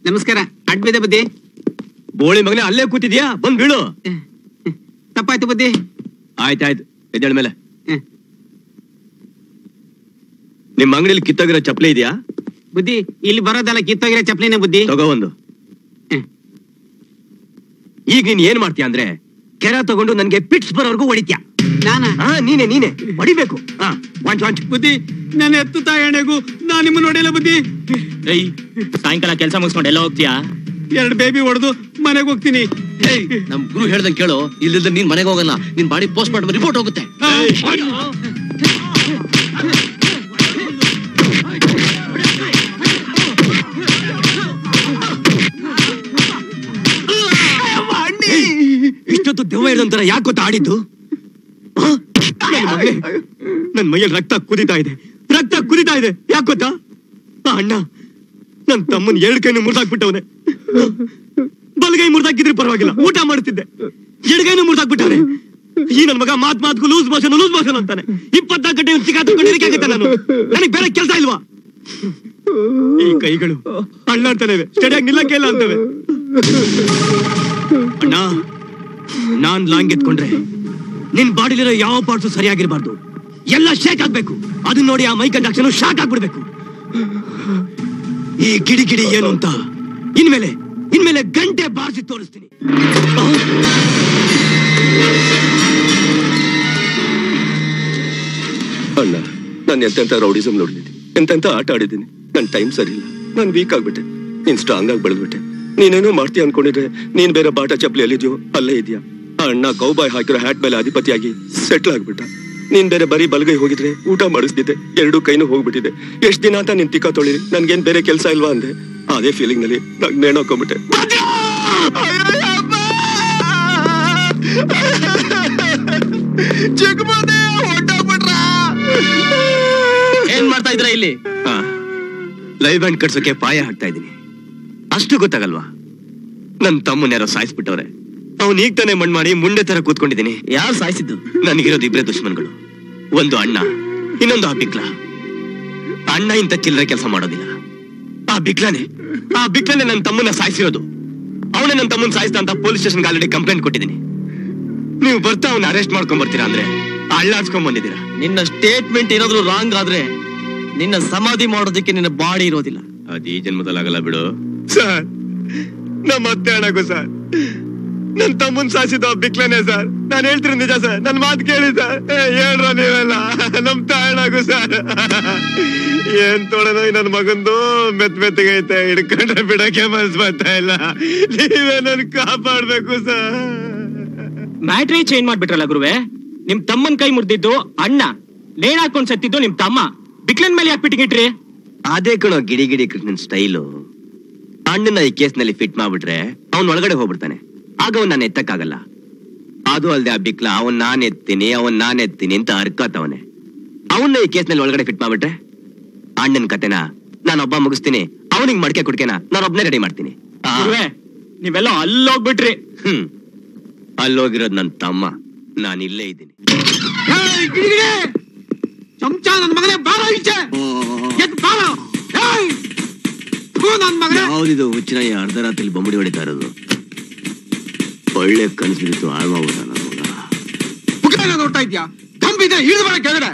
ನಮಸ್ಕಾರ. ಅಡ್ಬಿದೆ ಬುದ್ಧಿ. ಬೋಳಿ ಮಗನೇ ಅಲ್ಲೇ ಕೂತಿದ್ಯಾ? ಬಂದ್ ಬೀಳು. ತಪ್ಪಾಯ್ತು ಬುದ್ಧಿ. ಆಯ್ತಾಯ್ತು, ಎದ್ದೇಳ ಮೇಲೆ. ನಿಮ್ ಅಂಗಡಿಲಿ ಕಿತ್ತೋಗಿರೋ ಚಪ್ಪಲಿ ಇದೆಯಾ? ಬುದ್ಧಿ ಇಲ್ಲಿ ಬರೋದಲ್ಲ, ಕಿತ್ತೋಗಿರೋ ಚಪ್ಪಲಿನ ಬುದ್ಧಿ. ತಗೋ ಒಂದು. ಈಗ ನೀನ್ ಏನ್ ಮಾಡ್ತೀಯ ಅಂದ್ರೆ ಕೆರ ತಗೊಂಡು ನನ್ಗೆ ಪಿಟ್ಸ್ ಬರೋರ್ಗು ಹೊಡಿತ್ಯಾ. ನಾನಾ? ನೀನೆ ಹೊಡಿಬೇಕು. ವಾಂಚ್ ಬುದ್ಧಿ, ನನ್ನ ಎತ್ತು ತಾಯಣೆಗೂ ನಾನು ನಿಮ್ಮ ನೋಡಿಲ್ಲ ಬುದ್ಧಿ. ಸಾಯಂಕಾಲ ಕೆಲಸ ಮುಗಿಸ್ಕೊಂಡು ಎಲ್ಲ ಹೋಗ್ತೀಯಾ? 2 ಬೇಬಿ ಹೊಡೆದು ಮನೆಗೆ ಹೋಗ್ತೀನಿ. ನಮ್ ಗುರು ಹೇಳ್ದಂಗೆ ಕೇಳು, ಇಲ್ಲಿಂದ ನೀನ್ ಮನೆಗೆ ಹೋಗಲ್ಲ, ನಿನ್ ಬಾಡಿ ಪೋಸ್ಟ್ ಮಾರ್ಟಮ್ ರಿಪೋರ್ಟ್ ಹೋಗುತ್ತೆ. ಇಷ್ಟೊತ್ತು ದೆವ್ವ ಹೇಳಿದಂತರ ಯಾಕೆ ಗೊತ್ತಾ ಆಡಿದ್ದು? ನನ್ ಮೈಯಲ್ಲಿ ರಕ್ತ ಕುದಿತಾ ಇದೆ. ಯಾಕೆ ಗೊತ್ತಾ? ಅಣ್ಣ ನನ್ ತಮ್ಮನ್ 2 ಕೈನು ಮುರಿದಾಕ್ಬಿಟ್ಟವನೆ. ಬಲಗೈ ಮುರಿದಾಕಿದ್ರೆ ಪರವಾಗಿಲ್ಲ, ಊಟ ಮಾಡ್ತಿದ್ದೆ. ಎಡಗೈನು ಮುರಿದಾಕ್ಬಿಟ್ಟವನೆ. ಈ ನನ್ ಮಗ ಮಾತ್ಗೂ ಲೂಸ್ ಮೋಷನ್ ಅಂತಾನೆ. 24 ಗಂಟೆ ಚಿಕ್ಕ ತಗೊಂಡಿರಕ್ಕೆ ನಾನು. ನನಗೆ ಬೇರೆ ಕೆಲಸ ಇಲ್ವಾ? ಈ ಕೈಗಳು ಅಣ್ಣ ಅಂತಾನೆ ಸ್ಟಡಿಯಾಗಿ ನಿಲ್ಲಕ್ಕೆ ಇಲ್ಲ ಅಂತವೆ. ಅಣ್ಣ, ನಾನ್ ಲಾಂಗ್ ಎತ್ಕೊಂಡ್ರೆ ನಿನ್ ಬಾಡಿಲಿರೋ ಯಾವ ಪಾರ್ಟ್ಸು ಸರಿಯಾಗಿರ್ಬಾರ್ದು, ಎಲ್ಲ ಶೇಕ್ ಆಗ್ಬೇಕು. ಅದನ್ನ ನೋಡಿ ಆ ಮೈ ಕಂಡಕ್ಷನ್ ಶಾಕ್ ಆಗ್ಬಿಡ್ಬೇಕು. ಈ ಗಿಡಿ ಏನು ಅಂತ ಇನ್ಮೇಲೆ ಗಂಟೆ ಬಾರಿಸಿ ತೋರಿಸ್ತೀನಿ. ಅಣ್ಣ, ನಾನು ಎಂತೆಂತ ರೌಡಿಸಮ್ ನೋಡಿದ್ದೀನಿ, ಎಂತೆಂತ ಆಟ ಆಡಿದ್ದೀನಿ. ನನ್ ಟೈಮ್ ಸರಿ ಇಲ್ಲ, ನಾನು ವೀಕ್ ಆಗ್ಬಿಟ್ಟೆ. ನೀನ್ ಸ್ಟ್ರಾಂಗ್ ಆಗಿ ಬೆಳೆದ್ಬಿಟ್ಟೆ. ನೀನೇನೋ ಮಾಡ್ತೀಯ ಅನ್ಕೊಂಡಿದ್ರೆ ನೀನ್ ಬೇರೆ ಬಾಟ ಚಪ್ಪಲಿ ಎಲ್ಲಿದ್ಯೋ ಅಲ್ಲೇ ಇದೆಯಾ. ಆ ಅಣ್ಣ ಕೌಬಾಯ್ ಹಾಕಿರೋ ಹ್ಯಾಟ್ ಮೇಲೆ ಅಧಿಪತಿಯಾಗಿ ಸೆಟ್ಲ್ ಆಗ್ಬಿಟ್ಟ. ನೀನ್ ಬೇರೆ ಬರೀ ಬಲಗೈ ಹೋಗಿದ್ರೆ ಊಟ ಮಾಡಿಸ್ತಿದ್ದೆ, 2 ಕೈನೂ ಹೋಗ್ಬಿಟ್ಟಿದೆ. ಎಷ್ಟ್ ದಿನ ಅಂತ ನೀನ್ ತಿಕ್ಕ ತೊಳಿರಿ, ನನ್ಗೇನ್ ಬೇರೆ ಕೆಲ್ಸ ಇಲ್ವಾ ಅಂದೆ. ಅದೇ ಫೀಲಿಂಗ್ ನಲ್ಲಿ ನಾನ್ ನೇಣಾಕೊಂಡ್ಬಿಟ್ಟೆ. ಏನ್ ಮಾಡ್ತಾ ಇದ್ರ ಇಲ್ಲಿ? ಲೈವ್ ಬ್ಯಾಂಡ್ ಕಟ್ಸೋಕೆ ಪಾಯ ಹಾಕ್ತಾ ಇದೀನಿ. ಅಷ್ಟು ಗೊತ್ತಾಗಲ್ವಾ? ನನ್ ತಮ್ಮನ್ ಯಾರೋ ಸಾಯಿಸ್ಬಿಟ್ಟವ್ರೆ. ಅವ್ನು ಈಗ ತಾನೇ ಮಣ್ಣು ಮಾಡಿ ಮುಂಡೆ ತರ ಕೂತ್ಕೊಂಡಿದ್ದೀನಿ. ಯಾರು ಸಾಯಿಸಿದ್ದು? ನನಗಿರೋದು 2 ದುಶ್ಮನ್ಗಳು. ಒಂದು ಅಣ್ಣ, ಇನ್ನೊಂದು ಆ ಬಿಕ್ಲ. ಅಣ್ಣ ಇಂಥ ಚಿಲ್ಲರೆ ಕೆಲಸ ಮಾಡೋದಿಲ್ಲ. ಆ ಬಿಕ್ಲನೇ ನನ್ನ ತಮ್ಮನ್ನ ಸಾಯಿಸಿರೋದು. ಅವನೇ ನನ್ನ ತಮ್ಮನ್ ಸಾಯಿಸ್ತಾ ಅಂತ ಪೊಲೀಸ್ ಸ್ಟೇಷನ್ಗೆ ಆಲ್ರೆಡಿ ಕಂಪ್ಲೇಂಟ್ ಕೊಟ್ಟಿದ್ದೀನಿ. ನೀವು ಬರ್ತಾ ಅವ್ನ ಅರೆಸ್ಟ್ ಮಾಡ್ಕೊಂಡ್ ಬರ್ತೀರಾ ಅಂದ್ರೆ ಅಳ್ಳಾಡ್ಸ್ಕೊಂಡ್ ಬಂದಿದ್ದೀರಾ. ನಿನ್ನ ಸ್ಟೇಟ್ಮೆಂಟ್ ಏನಾದ್ರು ರಾಂಗ್ ಆದ್ರೆ ನಿನ್ನ ಸಮಾಧಿ ಮಾಡೋದಕ್ಕೆ ನಿನ್ನ ಬಾಡಿ ಇರೋದಿಲ್ಲ. ಅದು ಈ ಜನ್ಮದಲ್ಲಾಗಲ್ಲ ಬಿಡು. ಸರ್, ನಮ್ಮ ಅತ್ತೆ ಅಣ್ಣಗೂ ಸರ್ ನನ್ ತಮ್ಮನ್ ಸಾಯಿಸಿದ ಬಿಕ್ಲನೇ ಸರ್. ನಾನು ಹೇಳ್ತೀನಿ ನಿಜ ಸರ್, ನನ್ ಮಾತು ಕೇಳಿ ಸರ್. ಹೇಳ್ರ ನೀವೆಲ್ಲ ನಮ್ ತಾಯಣಾಗು ಸರ್. ಏನ್ ತೊಳೆದ ನನ್ ಮಗಂದು ಮೆತ್ತಗೈತೆ, ಹಿಡ್ಕೊಂಡ್ರೆ ಬಿಡಕ್ಕೆ ಮನ್ಸ್ ಬರ್ತಾ ಇಲ್ಲ. ನೀವೇ ನನ್ ಕಾಪಾಡ್ಬೇಕು ಸರ್. ಮ್ಯಾಟ್ರಿ ಚೇಂಜ್ ಮಾಡ್ಬಿಟ್ರಲ್ಲ ಗುರುವೆ. ನಿಮ್ ತಮ್ಮನ್ ಕೈ ಮುರಿದಿದ್ದು ಅಣ್ಣ, ನೇಣ್ ಹಾಕೊಂಡ್ ಸತ್ತಿದ್ದು ನಿಮ್ ತಮ್ಮ. ಬಿಕ್ಲನ್ ಮೇಲೆ ಯಾಕೆ ಬಿಟ್ಟಿಗಿಟ್ರಿ? ಅದೇ ಕಣೋ ಗಿಡಿ ಕೃಷ್ಣನ್ ಸ್ಟೈಲು. ಅಣ್ಣನ ಈ ಕೇಸ್ನಲ್ಲಿ ಫಿಟ್ ಮಾಡ್ಬಿಟ್ರೆ ಅವ್ನ್ ಒಳಗಡೆ ಹೋಗ್ಬಿಡ್ತಾನೆ. ಆಗ ಅವ್ನ್ ನಾನು ಎತ್ತಕ್ಕಾಗಲ್ಲ. ಅದು ಅಲ್ದೆ ಆ ಬಿಕ್ಲ ಅವನ್ ನಾನ್ ಎತ್ತೀನಿ ಅಂತ ಅರ್ಕತ್ತವನೆ. ಅವನ್ನ ಈ ಕೇಸ್ನಲ್ಲಿ ಒಳಗಡೆ ಫಿಟ್ ಮಾಡ್ಬಿಟ್ರೆ ಅಣ್ಣನ ಕತೆನ ನಾನೊಬ್ಬ ಮುಗಿಸ್ತೀನಿ, ಅವನಿಗೆ ಮಡ್ಕೆ ಕುಡ್ಕೆನ ನಾನೊಬ್ನೇ ರೆಡಿ ಮಾಡ್ತೀನಿ. ನೀವೆಲ್ಲ ಅಲ್ಲೋಗ್ಬಿಟ್ರಿ. ಅಲ್ಲೋಗಿರೋದ್ ನನ್ ತಮ್ಮ, ನಾನು ಇಲ್ಲೇ ಇದ್ದೀನಿ. ಚಮಚ ನನ್ ಮಗನೇ ಬಾರ ಈಚೆ. ಯಾವ್ದಿದು ಹುಚ್ಚಿನ ಅರ್ಧರಾತ್ರಿ ಬೊಂಬಡಿ ಹೊಡಿತಾ ಇರೋದು? ಒಳ್ಳೆ ಕನಸು ಬಿದ್ದು ಹಾಳ್ಮಾಡ್ಬಿಟ್ಟ ನನ್ನ ಮಗ. ನೋಡ್ತಾ ಇದ್ಯಾ? ಕಂಬಿದೆ, ಹಿಡಿದು ಬರ ಕೆಳಗಡೆ.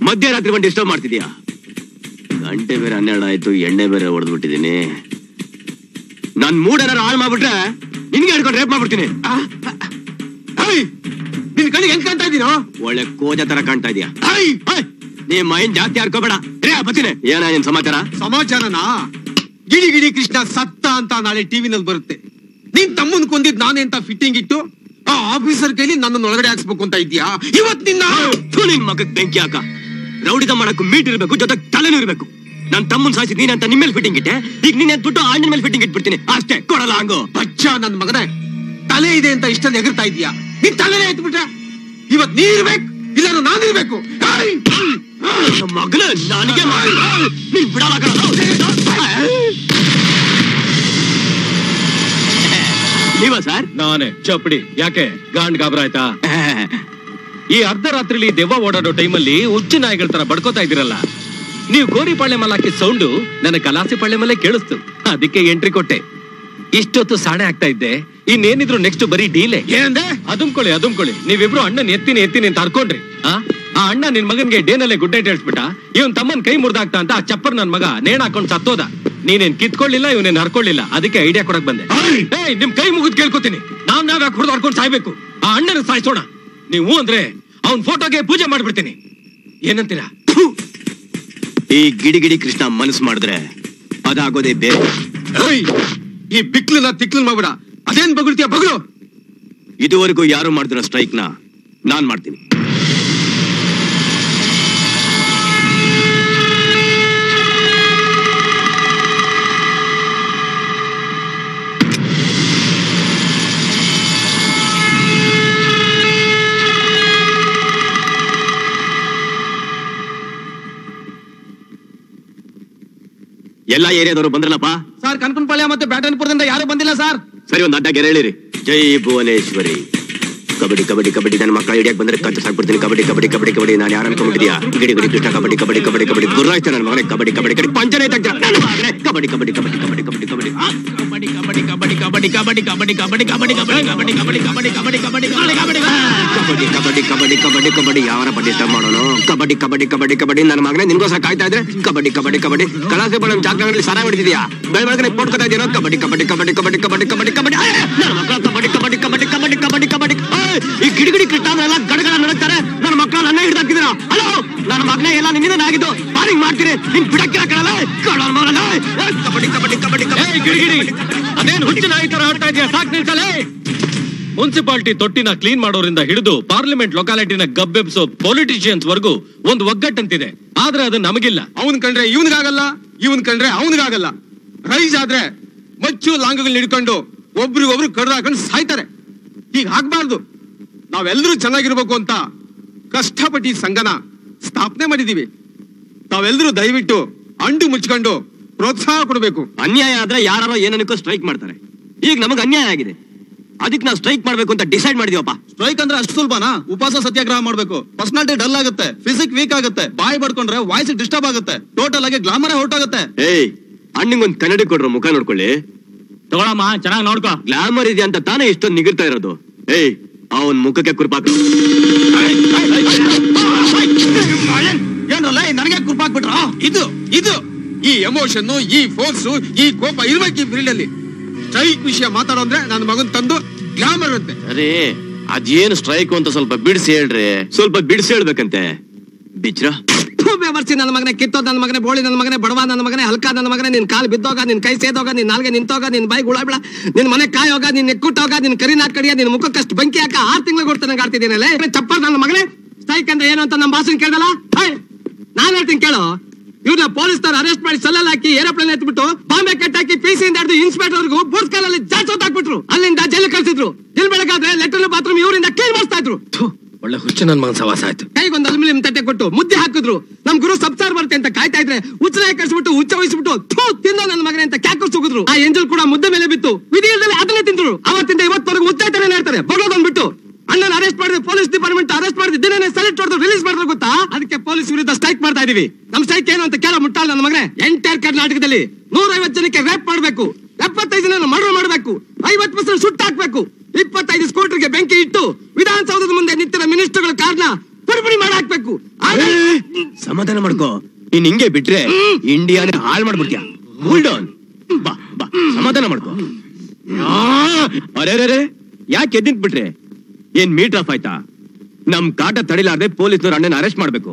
ಮಧ್ಯರಾತ್ರಿ ಬಂದು ಡಿಸ್ಟರ್ಬ್ ಮಾಡ್ತಿದ್ಯಾ? ಗಂಟೆ ಬೇರೆ 12 ಆಯ್ತು, ಎಣ್ಣೆ ಬೇರೆ ಹೊಡೆದ್ಬಿಟ್ಟಿದೀನಿ. ನನ್ ಮೂಡೇನಾರು ಹಾಳು ಮಾಡ್ಬಿಟ್ರೆ ನಿನ್ಗೆ ಹಿಡ್ಕೊಂಡು ರೇಪ್ ಮಾಡ್ಬಿಡ್ತೀನಿ. ನಿನ್ ಕಣ್ಣಿಗೆ ಹೆಂಗ್ ಕಾಣ್ತಾ ಇದೀನೋ? ಒಳ್ಳೆ ಕೋಜ ತರ ಕಾಣ್ತಾ ಇದೀಯಾ. ನೀ ಮೈನ್ ಜಾಸ್ತಿ ಹಾರ್ಕೋಬೇಡ. ಬರ್ತೀನಿ. ಏನ ನಿನ್ ಸಮಾಚಾರನಾ? ಗಿಡಿ ಕೃಷ್ಣ ಸತ್ತ ಅಂತ ನಾಳೆ ಟಿವಿನಲ್ಲಿ ಬರುತ್ತೆ. ನಿನ್ ತಮ್ಮನ್ ಕೊಂದಿದ್ ನಾನೇ ಅಂತ ಫಿಟ್ಟಿಂಗ್ ಇಟ್ಟು ಆ ಆಫೀಸರ್ ಕೈಲಿ ನನ್ನ ಒಳಗಡೆ ಹಾಕ್ಸ್ಬೇಕು ಅಂತ ಇದ್ಯಾ? ಇವತ್ ನಿನ್ ಮಗಕ್ ಬೆಂಕಿ ಹಾಕ. ರೌಡಿದ ಮಾಡಕ್ಕೂ ಮೀಟ್ ಇರ್ಬೇಕು, ಜೊತೆ ತಲೆನೂ ಇರ್ಬೇಕು. ನನ್ ತಮ್ಮನ್ ಸಾಯಿಸಿ ನೀನ್ ಅಂತ ನಿಮ್ಮೇಲೆ ಫಿಟ್ಟಿಂಗ್ ಇಟ್ಟೆ. ಈಗ ನೀನ್ ಎತ್ಬಿಟ್ಟು ಅಣ್ಣನ ಮೇಲೆ ಫಿಟ್ಟಿಂಗ್ ಇಟ್ಬಿಡ್ತೀನಿ ಅಷ್ಟೇ. ಕೊಡಲ್ಲ ಹಂಗು. ಬಚ್ಚ ನನ್ ಮಗನೇ, ತಲೆ ಇದೆ ಅಂತ ಇಷ್ಟೊಂದು ಎಗರ್ತಾ ಇದೀಯಾ? ನೀನ್ ತಲೆನೇ ಎತ್ಬಿಟ್ರೆ ಇವತ್ ನೀ ಇರ್ಬೇಕು, ಇಲ್ಲ ನಾನಿರ್ಬೇಕು. ಮಗನ ನನಗೆ ನೀನ್ ಬಿಡಲ್ಲ. ನೀವ ಸರ್? ನಾನೇ ಚಪ್ಪಡಿ. ಯಾಕೆ ಗಾಂಡ್ ಗಾಬರ ಆಯ್ತಾ? ಈ ಅರ್ಧರಾತ್ರಿಲಿ ದೆವ್ವ ಓಡಾಡೋ ಟೈಮಲ್ಲಿ ಹುಚ್ಚು ನಾಯಿಗಳ ತರ ಬಡ್ಕೋತಾ ಇದ್ದೀರಲ್ಲ, ನೀವು ಗೋರಿಪಾಳ್ಯ ಮಲ್ಲ ಹಾಕಿದ ಸೌಂಡು ನನ್ನ ಕಲಾಸಿ ಪಾಳ್ಯ ಮಲ್ಲೇ ಕೇಳಿಸ್ತು, ಅದಕ್ಕೆ ಎಂಟ್ರಿ ಕೊಟ್ಟೆ. ಇಷ್ಟೊತ್ತು ಸಾಣೆ ಆಗ್ತಾ ಇದ್ದೆ, ಇನ್ನೇನಿದ್ರು ನೆಕ್ಸ್ಟ್ ಬರೀ ಡೀಲೆ. ಏನಂದೆ? ಅದುಮ್ಕೊಳ್ಳಿ ನೀವಿಬ್ರು ಅಣ್ಣನ್ ಎತ್ತೀನಿ ಅಂತ ಹರ್ಕೊಂಡ್ರಿ. ಆ ಅಣ್ಣ ನಿನ್ ಮಗನ್ಗೆ ಡೇನಲ್ಲೇ ಗುಡ್ ನೈಟ್ ಹೇಳ್ಸ್ಬಿಟ್ಟ. ಇವನ್ ತಮ್ಮನ್ ಕೈ ಮುರ್ದಾಗ್ತಾ ಅಂತ ಆ ಚಪ್ಪರ್ ನನ್ ಮಗ ನೇಣ ಹಾಕೊಂಡ್ ಸತ್ತೋದ. ನೀನೇನ್ ಕಿತ್ಕೊಳ್ಳಿಲ್ಲ, ಇವನೇನ್ ಹರ್ಕೊಳ್ಳಿಲ್ಲ, ಅದಕ್ಕೆ ಐಡಿಯಾ ಕೊಡಕ್ ಬಂದೆ. ನಿಮ್ ಕೈ ಮುಗಿದ್ ಕೇಳ್ಕೊತೀನಿ, ನಾವ್ ಯಾಕೆ ಹೊಡೆದು ಹರ್ಕೊಂಡ್ ಸಾಯ್ಬೇಕು? ಆ ಅಣ್ಣನ ಸಾಯ್ಸೋಣ. ನೀವು ಅಂದ್ರೆ ಅವನ್ ಫೋಟೋಗೆ ಪೂಜೆ ಮಾಡ್ಬಿಡ್ತೀನಿ. ಏನಂತೀರಾ? ಈ ಗಿಡಿ ಕೃಷ್ಣ ಮನಸ್ಸು ಮಾಡಿದ್ರೆ ಅದಾಗೋದೇ ಬೇರೆ. ಈ ಬಿಕ್ಲನ್ನ ತಿಕ್ಲನ್ ಮಾಡ್ಬಿಡ. ಅದೇನ್ ಬಗಳ್ತೀಯ ಬಗಳು? ಇದುವರೆಗೂ ಯಾರು ಮಾಡಿದ್ರ ಸ್ಟ್ರೈಕ್ ನ ನಾನ್ ಮಾಡ್ತೀನಿ. ಎಲ್ಲಾ ಏರಿಯಾದವರು ಬಂದ್ರಲ್ಲಪ್ಪ? ಸರ್, ಕನಕನಪಾಳ್ಯ ಮತ್ತೆ ಬ್ಯಾಟನ್ಪುರದಿಂದ ಯಾರು ಬಂದಿಲ್ಲ ಸರ್. ಸರಿ, ಒಂದ್ ಅಡ್ಡ ಗೆರೆ ಹೇಳಿರಿ. ಜೈ ಭುವನೇಶ್ವರಿ. ಕಬಡ್ಡಿ ನನ್ನ ಮಕ್ಕಳ ಹಿಡಿಯಕ್ ಬಂದ್ರೆ ಕಚ್ಚ ಸಾಕ್ಬಿಡ್ತೀನಿ. ಕಬಡ್ಡಿ ನಾನು ಯಾರು ಅನ್ಕೊಂಡ್ಬಿಟ್ಟಿದ್ಯಾ? ಗಿಡಿ ಕೃಷ್ಣ ಕಬಡ್ಡಿ ಗುರ್ರಾಯ್ತು ನನ್ನ ಮಗನೇ. ಕಬಡ್ಡಿ ಪಂಚನೆ ತಗ್ಗ ಕಬಡ್ಡಿ ಯಾವರ ಪಟಿಷ್ಟ ಮಾಡೋನು? ಕಬಡ್ಡಿ ನನ್ನ ಮಗನೇ. ನಿನ್ಗೋಸ್ಕರ ಕಾಯ್ತಾ ಇದ್ರೆ ಕಬಡ್ಡಿ ಕಲಾಸೆ ಬಣ್ಣ ಚಾಕ್ಲಿ ಸಾರ ಹೊಡಿತಿದ್ಯಾ? ಬೆಳಗ್ಗೆ ಪೋಟ್ಕೊತಾ ಇದೀನೋ? ಕಬಡ್ಡಿ ನನ್ನ ಮಕ್ಕಳ ಕಬಡ್ಡಿ. ಈ ಗಿಡಿ ಕೃಷ್ಣನೆಲ್ಲ ಗಡಗಡ ನಡುತ್ತಾರೆ. ನನ್ನ ಮಕ್ಕಳು ನನ್ನ ಹಿಡಿದಾಕಿದ್ರ. ಹಲೋ, ನನ್ನ ಮಗನೇ ಎಲ್ಲ ನಿನ್ನಿಂದ ಆಗಿದ್ದು. ಪಾರಿಂಗ್ ಮಾಡ್ತೀರಿ, ನಿನ್ ಬಿಡಕ್ಕೆ ಹಾಕಲ್ಲ. ಗಿಡಿ ಅದೇನ್ ಹುಚ್ಚು ನಾಯಿ ತರ ಆಡ್ತಾ ಇದೆಯಾ? ಸಾಕ್ ನಿಲ್ಸಲೇ. ಮುನ್ಸಿಪಾಲಿಟಿ ತೊಟ್ಟಿನ ಕ್ಲೀನ್ ಮಾಡೋರಿಂದ ಹಿಡಿದು ಪಾರ್ಲಿಮೆಂಟ್ ಲೊಕಾಲಿಟಿನ ಗಬ್ಬೆಬ್ಸೋ ಪೊಲಿಟಿಷಿಯನ್ಸ್ ವರ್ಗೂ ಒಂದು ಒಗ್ಗಟ್ಟಂತಿದೆ. ಆದ್ರೆ ಅದು ನಮಗಿಲ್ಲ. ಅವನ್ ಕಂಡ್ರೆ ಇವನ್ಗಾಗಲ್ಲ, ಇವನ್ ಕಂಡ್ರೆ ಅವನ್ಗಾಗಲ್ಲ. ರೈಸ್ ಆದ್ರೆ ಮಚ್ಚು ಲಾಂಗಗಳನ್ನ ಹಿಡ್ಕೊಂಡು ಒಬ್ರಿಗೊಬ್ರು ಕಡ್ದು ಹಾಕೊಂಡು ಸಾಯ್ತಾರೆ. ಹೀಗ ಆಗ್ಬಾರ್ದು. ನಾವೆಲ್ಲರೂ ಚೆನ್ನಾಗಿರ್ಬೇಕು ಅಂತ ಕಷ್ಟಪಟ್ಟು ಈ ಸಂಘನ ಸ್ಥಾಪನೆ ಮಾಡಿದೀವಿ. ತಾವೆಲ್ಲರೂ ದಯವಿಟ್ಟು ಅಂಡು ಮುಚ್ಕೊಂಡು ಪ್ರೋತ್ಸಾಹ ಕೊಡಬೇಕು. ಅನ್ಯಾಯ ಆದ್ರೆ ಯಾರೋ ಏನಕ್ಕೂ ಸ್ಟ್ರೈಕ್ ಮಾಡ್ತಾರೆ. ಈಗ ನಮಗ್ ಅನ್ಯಾಯ ಆಗಿದೆ, ಅದಕ್ಕೆ ನಾವು ಸ್ಟ್ರೈಕ್ ಮಾಡ್ಬೇಕು ಅಂತ ಡಿಸೈಡ್ ಮಾಡಿದೀವಪ್ಪ. ಸ್ಟ್ರೈಕ್ ಅಂದ್ರೆ ಅಷ್ಟು ಸುಲಭನಾ? ಉಪವಾಸ ಸತ್ಯಾಗ್ರಹ ಮಾಡ್ಬೇಕು. ಪರ್ಸನಾಲಿಟಿ ಡಲ್ ಆಗುತ್ತೆ, ಫಿಸಿಕ್ ವೀಕ್ ಆಗುತ್ತೆ, ಬಾಯಿ ಬಡ್ಕೊಂಡ್ರೆ ವಾಯ್ಸ್ ಡಿಸ್ಟರ್ಬ್ ಆಗುತ್ತೆ, ಟೋಟಲ್ ಆಗಿ ಗ್ಲಾಮರ್ ಹೊರಟೋಗುತ್ತೆ. ಅಣ್ಣಂಗೊಂದ್ ಕನ್ನಡಿ ಕೊಡ್ರು, ಮುಖ ನೋಡ್ಕೊಳ್ಳಿ. ತಗೊಳಮ್ಮ, ಚೆನ್ನಾಗಿ ನೋಡ್ಕೋ. ಗ್ಲಾಮರ್ ಇದೆ ಅಂತ ತಾನೇ ಇಷ್ಟೊಂದು ನಿಗಿರ್ತಾ ಇರೋದು. ಅವನ್ ಮುಖಕ್ಕೆ ಕುರ್ಪಾಕ. ಏನ್ರಲ್ಲ ನನಗೆ ಕುರ್ಪಾಕ್ಬಿಟ್ರ? ಇದು ಈ ಎಮೋಷನ್, ಈ ಫೋರ್ಸ್, ಈ ಕೋಪ ಇರ್ಬೇಕು ಈ ಫೀಲ್ಡ್ ಅಲ್ಲಿ. ಸ್ಟ್ರೈಕ್ ವಿಷಯ ಮಾತಾಡೋದ್ರೆ ನನ್ನ ಮಗನ್ ತಂದು ಗ್ಲಾಮರ್ ಅಂತೆ. ಅರೇ, ಅದೇನು ಸ್ಟ್ರೈಕ್ ಅಂತ ಸ್ವಲ್ಪ ಬಿಡಿಸಿ ಹೇಳ್ರಿ. ಸ್ವಲ್ಪ ಬಿಡಿಸಿ ಹೇಳ್ಬೇಕಂತೆ. ಬಿಚ್ರ ಬೆವರ್ಸಿ ನನ್ನ ಮಗನೇ, ಕಿತ್ತೋದ್ ನನ್ನ ಮಗನೇ, ಬೋಳಿ ನನ್ನ ಮಗನೇ, ಬಡವ ನನ್ನ ಮಗನೇ, ಹಲ್ಕ ನನ್ನ ಮಗನೇ, ನಿನ್ ಕಾಲ್ ಬಿದ್ದೋಗ, ನಿನ್ ಕೈ ಸೇದೋಗ, ನಿನ್ ನಾಲ್ಗೆ ನಿಂತೋಗ, ನಿನ್ ಬಾಯಿ ಗುಳ ಬಿಡ, ನಿನ್ ಮನೆ ಕಾಯೋಗ, ನಿನ್ ನೆಕ್ಕುಟ್ಟೋಗ, ನಿನ್ ಕರಿನಾಕ್ ಕಡಿಯ, ನಿನ್ ಮುಖಕ್ಕಷ್ಟು ಬೆಂಕಿ ಹಾಕ 6 ತಿಂಗಳು ಕೊಡ್ತಾನೆ ಆಡ್ತಿದ್ದೀನಲ್ಲ. ಚಪ್ಪರ್ ನನ್ನ ಮಗನೇ. ಸ್ಟ್ರೈಕ್ ಅಂದ್ರೆ ಏನು ಅಂತ ನಮ್ಮ ಭಾಷಣ ಕೇಳಲ್ಲ? ನಾನ್ ಹೇಳ್ತೀನಿ ಕೇಳೋ. ಇವ್ರನ್ನ ಪೊಲೀಸ್ನವ್ರು ಅರೆಸ್ಟ್ ಮಾಡಿ ಸೆಲ್ಲಲ್ಲಿ ಹಾಕಿ ಏರೋಪ್ಲೇನ್ ಎತ್ಬಿಟ್ಟು ಬಾಂಬೆ ಕಟ್ಟಾಕಿ PC-ಯಿಂದ ಹಿಡಿದು ಇನ್ಸ್ಪೆಕ್ಟರ್ಗೂ ಬೂಟ್ ಕಾಲಲ್ಲಿ ಜಾಡ್ಸೋತಾಕ್ಬಿಟ್ರು. ಅಲ್ಲಿಂದ ಜೈಲು ಕಳ್ಸಿದ್ರು. ಇಲ್ಲಿ ಬೆಳಗಾದ್ರೆ ಲೆಟರ್ ಬಾತ್ರೂಮ್ ಇವರಿಂದ ಕ್ಲೀನ್ ಮಾಡಿಸ್ತಾ ಇದ್ರು. ಒಳ್ಳೆ ಹುಚ್ಚು ನನ್ ಮಗನ್ ಸವಾಸ ಆಯ್ತು. ಕೈಗೊಂದು ಅಲ್ಯೂಮಿನಿಯಂ ತಟ್ಟೆ ಕೊಟ್ಟು ಮುದ್ದೆ ಹಾಕಿದ್ರು. ನಮ್ ಗುರು ಸಬ್ಸಾರ್ ಬರುತ್ತೆ ಅಂತ ಕಾಯ್ತಾ ಇದ್ರೆ ಉಚ್ಚನಾಯ ಕಳಿಸ್ಬಿಟ್ಟು ಹುಚ್ಚ ವಹಿಸ್ಬಿಟ್ಟು ತಿನ್ನೋ ನನ್ನ ಮಗನೇ ಅಂತ ಕ್ಯಾಕರ್ ಸುಗಿದ್ರು. ಆ ಎಂಜಲ್ ಕೂಡ ಮುದ್ದೆ ಮೇಲೆ ಬಿತ್ತು. ವಿಧಿ ಇಲ್ದಲ್ಲಿ ಅದನ್ನೇ ತಿಂದ್ರು. ಅವತ್ತಿಂದ ಇವತ್ತವರೆಗೂ ಮುಚ್ಚಾಯ್ತಾನೆ ಹೇಳ್ತಾರೆ. ಬಗ್ಳೋದೊಂದ್ಬಿಟ್ಟು ಅಣ್ಣನ ಅರೆಸ್ಟ್ ಮಾಡಿದ್ರೆ ಪೊಲೀಸ್ ಡಿಪಾರ್ಟ್ಮೆಂಟ್ ಅರೆಸ್ಟ್ ಮಾಡಿದ್ರೆ ದಿನನೇ ಸೆಲೆಕ್ಟ್ ಹೊಡೆದು ರಿಲೀಸ್ ಮಾಡಿದ್ರೆ ಗೊತ್ತಾ? ಅದಕ್ಕೆ ಪೊಲೀಸ್ ವಿರುದ್ಧ ಸ್ಟ್ರೈಕ್ ಮಾಡ್ತಾ ಇದೀವಿ. ನಮ್ ಸ್ಟ್ರೈಕ್ ಏನು ಅಂತ ಕೇಳ ಮುಟ್ಟಾಳ ನನ್ನ ಮಗನೇ. ಎಂಟೈರ್ ಕರ್ನಾಟಕದಲ್ಲಿ 150 ಜನಕ್ಕೆ ರೇಪ್ ಮಾಡ್ಬೇಕು, 75 ಜನ ಮರ್ಡರ್ ಮಾಡ್ಬೇಕು, 50% ಸುಟ್ಟು ಹಾಕ್ಬೇಕು, 25 ಸ್ಕೂಟರ್ಗೆ ಬೆಂಕಿ ಇಟ್ಟು ವಿಧಾನಸೌಧದ ಮುಂದೆ ನಿಂತಿರೋ ಮಿನಿಸ್ಟರ್ಗಳ ಕಾರ್ನ ಪುಡಿಪುಡಿ ಮಾಡಿ ಹಾಕ್ಬೇಕು. ಸಮಾಧಾನ ಮಾಡ್ಕೋ. ನೀನ್ ಹಿಂಗೆ ಬಿಟ್ರೆ ಇಂಡಿಯಾನೇ ಹಾಳು ಮಾಡ್ಬಿಡ್ತೀಯ. ಹೋಲ್ಡ್ ಆನ್, ಬಾ ಬಾ, ಸಮಾಧಾನ ಮಾಡ್ಕೋ. ಅರೆ, ಯಾಕೆ ಎದ್ದಿಟ್ ಬಿಟ್ರೆ? ಏನ್ ಮೀಟರ್ ಆಫ್ ಆಯ್ತಾ? ನಮ್ ಕಾಟ ತಡಿಲಾರ್ದೆ ಪೊಲೀಸ್ನವ್ರು ಅಣ್ಣನ ಅರೆಸ್ಟ್ ಮಾಡ್ಬೇಕು.